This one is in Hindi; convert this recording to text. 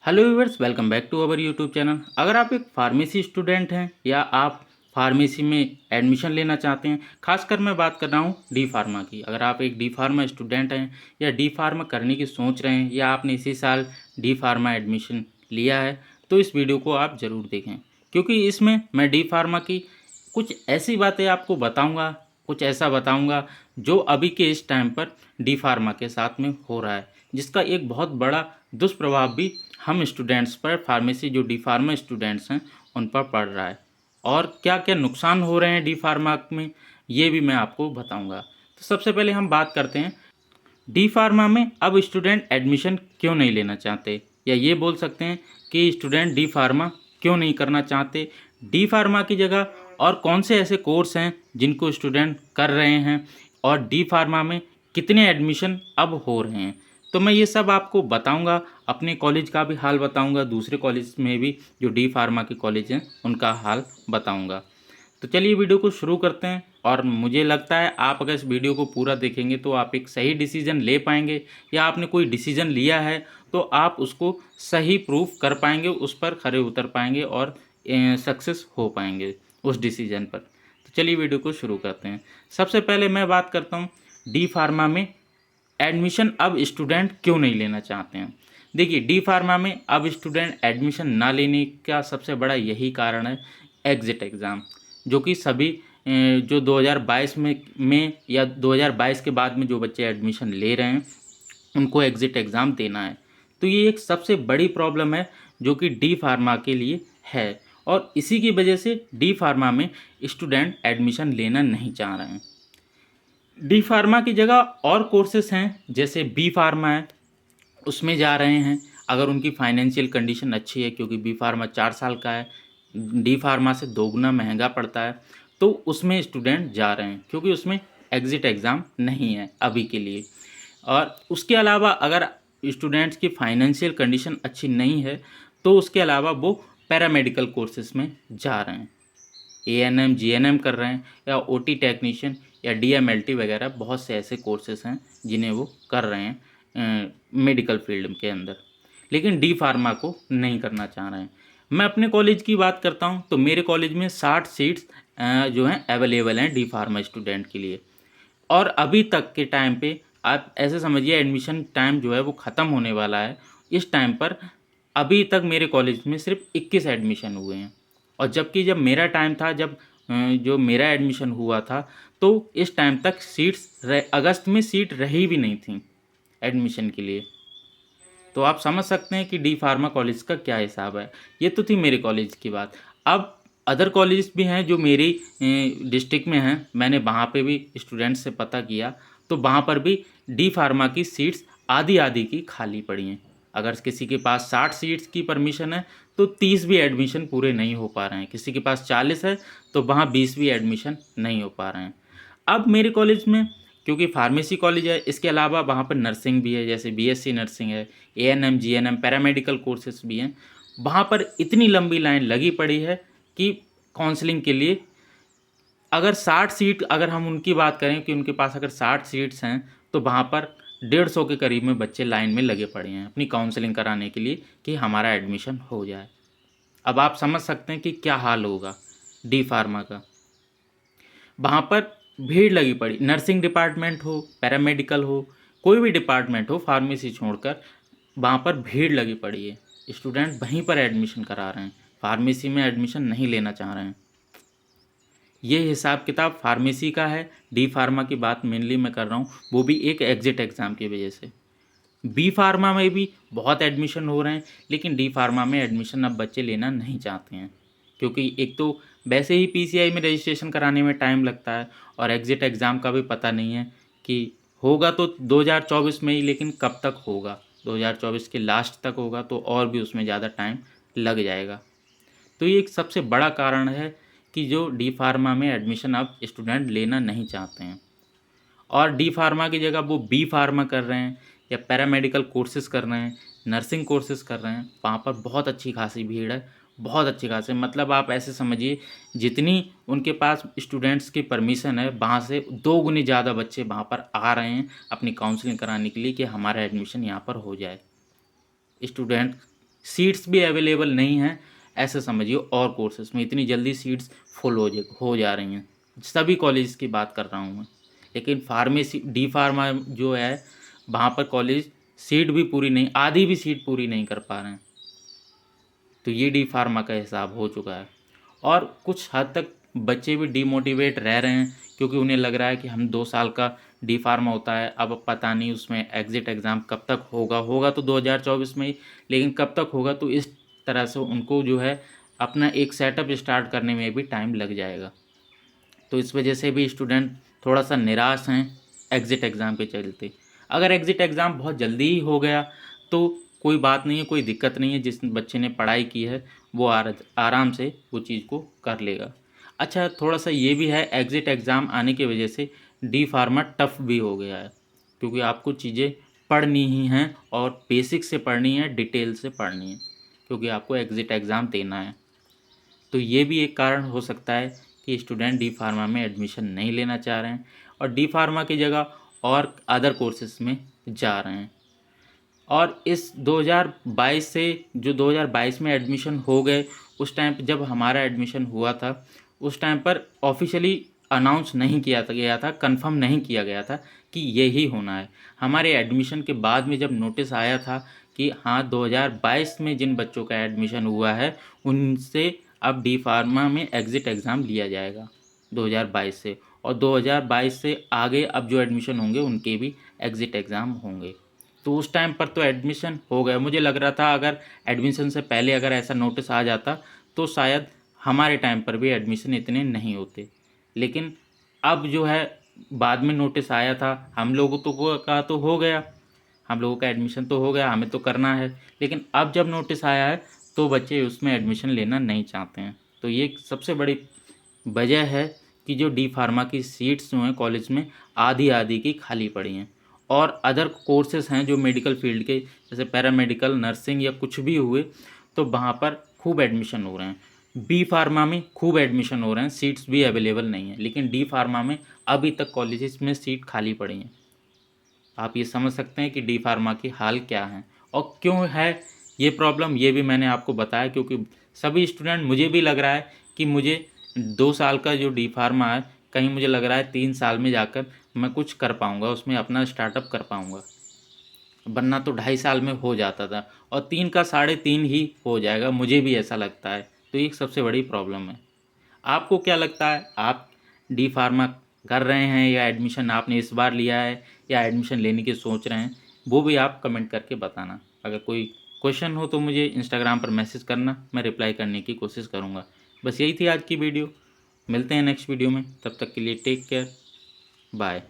Hello viewers, welcome back to our YouTube channel. अगर आप एक फार्मेसी स्टूडेंट हैं या आप फार्मेसी में एडमिशन लेना चाहते हैं, खासकर मैं बात कर रहा हूँ डी फार्मा की। अगर आप एक डी फार्मा स्टूडेंट हैं या डी फार्मा करने की सोच रहे हैं या आपने इसी साल डी फार्मा एडमिशन लिया है, तो इस वीडियो को आप ज़रूर देखें, क्योंकि इसमें मैं डी फार्मा की कुछ ऐसी बातें आपको बताऊँगा, कुछ ऐसा बताऊँगा जो अभी के इस टाइम पर डी फार्मा के साथ में हो रहा है, जिसका एक बहुत बड़ा दुष्प्रभाव भी हम स्टूडेंट्स पर, फार्मेसी जो डी फार्मा स्टूडेंट्स हैं उन पर पड़ रहा है। और क्या क्या नुकसान हो रहे हैं डी फार्मा में, ये भी मैं आपको बताऊंगा। तो सबसे पहले हम बात करते हैं डी फार्मा में अब स्टूडेंट एडमिशन क्यों नहीं लेना चाहते, या ये बोल सकते हैं कि स्टूडेंट डी फार्मा क्यों नहीं करना चाहते। डी फार्मा की जगह और कौन से ऐसे कोर्स हैं जिनको स्टूडेंट कर रहे हैं, और डी फार्मा में कितने एडमिशन अब हो रहे हैं। तो मैं ये सब आपको बताऊंगा, अपने कॉलेज का भी हाल बताऊंगा, दूसरे कॉलेज में भी जो डी फार्मा के कॉलेज हैं उनका हाल बताऊंगा। तो चलिए वीडियो को शुरू करते हैं। और मुझे लगता है आप अगर इस वीडियो को पूरा देखेंगे तो आप एक सही डिसीजन ले पाएंगे, या आपने कोई डिसीजन लिया है तो आप उसको सही प्रूफ कर पाएंगे, उस पर खरे उतर पाएंगे और सक्सेस हो पाएंगे उस डिसीजन पर। तो चलिए वीडियो को शुरू करते हैं। सबसे पहले मैं बात करता हूँ डी फार्मा में एडमिशन अब स्टूडेंट क्यों नहीं लेना चाहते हैं। देखिए, डी फार्मा में अब स्टूडेंट एडमिशन ना लेने का सबसे बड़ा यही कारण है एग्ज़िट एग्ज़ाम, जो कि सभी जो 2022 में या 2022 के बाद में जो बच्चे एडमिशन ले रहे हैं उनको एग्ज़िट एग्ज़ाम देना है। तो ये एक सबसे बड़ी प्रॉब्लम है जो कि डी फार्मा के लिए है, और इसी की वजह से डी फार्मा में स्टूडेंट एडमिशन लेना नहीं चाह रहे हैं। डी फार्मा की जगह और कोर्सेस हैं, जैसे बी फार्मा है, उसमें जा रहे हैं अगर उनकी फाइनेंशियल कंडीशन अच्छी है, क्योंकि बी फार्मा 4 साल का है, डी फार्मा से दोगुना महंगा पड़ता है। तो उसमें स्टूडेंट जा रहे हैं क्योंकि उसमें एग्ज़िट एग्ज़ाम नहीं है अभी के लिए। और उसके अलावा अगर स्टूडेंट्स की फाइनेंशियल कंडीशन अच्छी नहीं है तो उसके अलावा वो पैरामेडिकल कोर्सेज में जा रहे हैं, एएनएम जीएनएम कर रहे हैं, या ओटी टेक्नीशियन या डीएमएलटी वगैरह बहुत से ऐसे कोर्सेज हैं जिन्हें वो कर रहे हैं मेडिकल फील्ड के अंदर, लेकिन डी फार्मा को नहीं करना चाह रहे हैं। मैं अपने कॉलेज की बात करता हूं तो मेरे कॉलेज में 60 सीट्स जो हैं अवेलेबल हैं डी फार्मा स्टूडेंट के लिए। और अभी तक के टाइम पे आप ऐसे समझिए, एडमिशन टाइम जो है वो ख़त्म होने वाला है इस टाइम पर, अभी तक मेरे कॉलेज में सिर्फ 21 एडमिशन हुए हैं। और जबकि जब मेरा टाइम था, जब जो मेरा एडमिशन हुआ था, तो इस टाइम तक अगस्त में सीट रही भी नहीं थी एडमिशन के लिए। तो आप समझ सकते हैं कि डी फार्मा कॉलेज का क्या हिसाब है। ये तो थी मेरे कॉलेज की बात। अब अदर कॉलेज भी हैं जो मेरी डिस्ट्रिक्ट में हैं, मैंने वहाँ पे भी स्टूडेंट्स से पता किया, तो वहाँ पर भी डी फार्मा की सीट्स आधी आधी की खाली पड़ी हैं। अगर किसी के पास 60 सीट्स की परमिशन है तो 30 भी एडमिशन पूरे नहीं हो पा रहे हैं, किसी के पास 40 है तो वहाँ 20 भी एडमिशन नहीं हो पा रहे हैं। अब मेरे कॉलेज में, क्योंकि फार्मेसी कॉलेज है, इसके अलावा वहाँ पर नर्सिंग भी है, जैसे बीएससी नर्सिंग है, एएनएम जीएनएम पैरामेडिकल कोर्सेज भी हैं। वहाँ पर इतनी लंबी लाइन लगी पड़ी है कि काउंसलिंग के लिए, अगर 60 सीट, अगर हम उनकी बात करें कि उनके पास अगर 60 सीट्स हैं तो वहाँ पर 150 के करीब में बच्चे लाइन में लगे पड़े हैं अपनी काउंसलिंग कराने के लिए कि हमारा एडमिशन हो जाए। अब आप समझ सकते हैं कि क्या हाल होगा डी फार्मा का। वहाँ पर भीड़ लगी पड़ी, नर्सिंग डिपार्टमेंट हो, पैरामेडिकल हो, कोई भी डिपार्टमेंट हो, फार्मेसी छोड़कर वहाँ पर भीड़ लगी पड़ी है। स्टूडेंट वहीं पर एडमिशन करा रहे हैं, फार्मेसी में एडमिशन नहीं लेना चाह रहे हैं। ये हिसाब किताब फार्मेसी का है। डी फार्मा की बात मेनली मैं कर रहा हूँ, वो भी एक एग्ज़िट एग्ज़ाम की वजह से। बी फार्मा में भी बहुत एडमिशन हो रहे हैं, लेकिन डी फार्मा में एडमिशन अब बच्चे लेना नहीं चाहते हैं, क्योंकि एक तो वैसे ही पीसीआई में रजिस्ट्रेशन कराने में टाइम लगता है, और एग्ज़िट एग्ज़ाम का भी पता नहीं है कि होगा तो 2024 में ही, लेकिन कब तक होगा, 2024 के लास्ट तक होगा तो और भी उसमें ज़्यादा टाइम लग जाएगा। तो ये एक सबसे बड़ा कारण है कि जो डी फार्मा में एडमिशन अब स्टूडेंट लेना नहीं चाहते हैं, और डी फार्मा की जगह वो बी फार्मा कर रहे हैं या पैरामेडिकल कोर्सेज कर रहे हैं, नर्सिंग कोर्सेज कर रहे हैं। वहाँ पर बहुत अच्छी खासी भीड़ है, बहुत अच्छी खासी, मतलब आप ऐसे समझिए जितनी उनके पास स्टूडेंट्स की परमिशन है वहाँ से 2 गुनी ज़्यादा बच्चे वहाँ पर आ रहे हैं अपनी काउंसलिंग कराने के लिए कि हमारा एडमिशन यहाँ पर हो जाए। स्टूडेंट सीट्स भी अवेलेबल नहीं हैं, ऐसे समझिए। और कोर्सेज़ में इतनी जल्दी सीट्स फुल हो जा रही हैं, सभी कॉलेज की बात कर रहा हूँ मैं। लेकिन फार्मेसी डी फार्मा जो है, वहाँ पर कॉलेज सीट भी पूरी नहीं, आधी भी सीट पूरी नहीं कर पा रहे हैं। तो ये डी फार्मा का हिसाब हो चुका है। और कुछ हद तक बच्चे भी डीमोटिवेट रह रहे हैं, क्योंकि उन्हें लग रहा है कि हम 2 साल का डी फार्मा होता है, अब पता नहीं उसमें एग्ज़िट एग्ज़ाम कब तक होगा तो 2024 में ही, लेकिन कब तक होगा, तो इस तरह से उनको जो है अपना एक सेटअप स्टार्ट करने में भी टाइम लग जाएगा। तो इस वजह से भी स्टूडेंट थोड़ा-सा निराश हैं एग्ज़िट एग्ज़ाम के चलते। अगर एग्ज़िट एग्ज़ाम बहुत जल्दी ही हो गया तो कोई बात नहीं है, कोई दिक्कत नहीं है, जिस बच्चे ने पढ़ाई की है वो आराम से वो चीज़ को कर लेगा। अच्छा, थोड़ा-सा ये भी है, एग्ज़िट एग्ज़ाम आने की वजह से डी फार्मा टफ़ भी हो गया है, क्योंकि आपको चीज़ें पढ़नी ही हैं और बेसिक से पढ़नी है, डिटेल से पढ़नी है, क्योंकि आपको एग्ज़िट एग्ज़ाम देना है। तो ये भी एक कारण हो सकता है कि स्टूडेंट डी फार्मा में एडमिशन नहीं लेना चाह रहे हैं और डी फार्मा की जगह और अदर कोर्सेज में जा रहे हैं। और इस 2022 से, जो 2022 में एडमिशन हो गए, उस टाइम पे जब हमारा एडमिशन हुआ था, उस टाइम पर ऑफिशियली अनाउंस नहीं किया गया था, कंफर्म नहीं किया गया था कि यही होना है। हमारे एडमिशन के बाद में जब नोटिस आया था कि हाँ, 2022 में जिन बच्चों का एडमिशन हुआ है उनसे अब डी फार्मा में एग्ज़िट एग्ज़ाम लिया जाएगा 2022 से, और 2022 से आगे अब जो एडमिशन होंगे उनके भी एग्ज़िट एग्ज़ाम होंगे। तो उस टाइम पर तो एडमिशन हो गया, मुझे लग रहा था अगर एडमिशन से पहले अगर ऐसा नोटिस आ जाता तो शायद हमारे टाइम पर भी एडमिशन इतने नहीं होते। लेकिन अब जो है, बाद में नोटिस आया था, हम लोगों का तो हो गया, हम लोगों का एडमिशन तो हो गया, हमें तो करना है। लेकिन अब जब नोटिस आया है तो बच्चे उसमें एडमिशन लेना नहीं चाहते हैं। तो ये एक सबसे बड़ी वजह है कि जो डी फार्मा की सीट्स जो हैं कॉलेज में, आधी आधी की खाली पड़ी हैं। और अदर कोर्सेज़ हैं जो मेडिकल फील्ड के, जैसे पैरामेडिकल, नर्सिंग या कुछ भी हुए, तो वहाँ पर खूब एडमिशन हो रहे हैं। बी फार्मा में खूब एडमिशन हो रहे हैं, सीट्स भी अवेलेबल नहीं है, लेकिन डी फार्मा में अभी तक कॉलेजेस में सीट खाली पड़ी हैं। आप ये समझ सकते हैं कि डी फार्मा की हाल क्या है और क्यों है ये प्रॉब्लम, ये भी मैंने आपको बताया, क्योंकि सभी स्टूडेंट, मुझे भी लग रहा है कि मुझे 2 साल का जो डी फार्मा है, कहीं मुझे लग रहा है 3 साल में जाकर मैं कुछ कर पाऊँगा, उसमें अपना स्टार्टअप कर पाऊँगा। वरना तो 2.5 साल में हो जाता था और 3 का 3.5 ही हो जाएगा, मुझे भी ऐसा लगता है। तो ये एक सबसे बड़ी प्रॉब्लम है। आपको क्या लगता है, आप डी फार्मा कर रहे हैं या एडमिशन आपने इस बार लिया है या एडमिशन लेने की सोच रहे हैं, वो भी आप कमेंट करके बताना। अगर कोई क्वेश्चन हो तो मुझे इंस्टाग्राम पर मैसेज करना, मैं रिप्लाई करने की कोशिश करूँगा। बस यही थी आज की वीडियो, मिलते हैं नेक्स्ट वीडियो में, तब तक के लिए टेक केयर, बाय।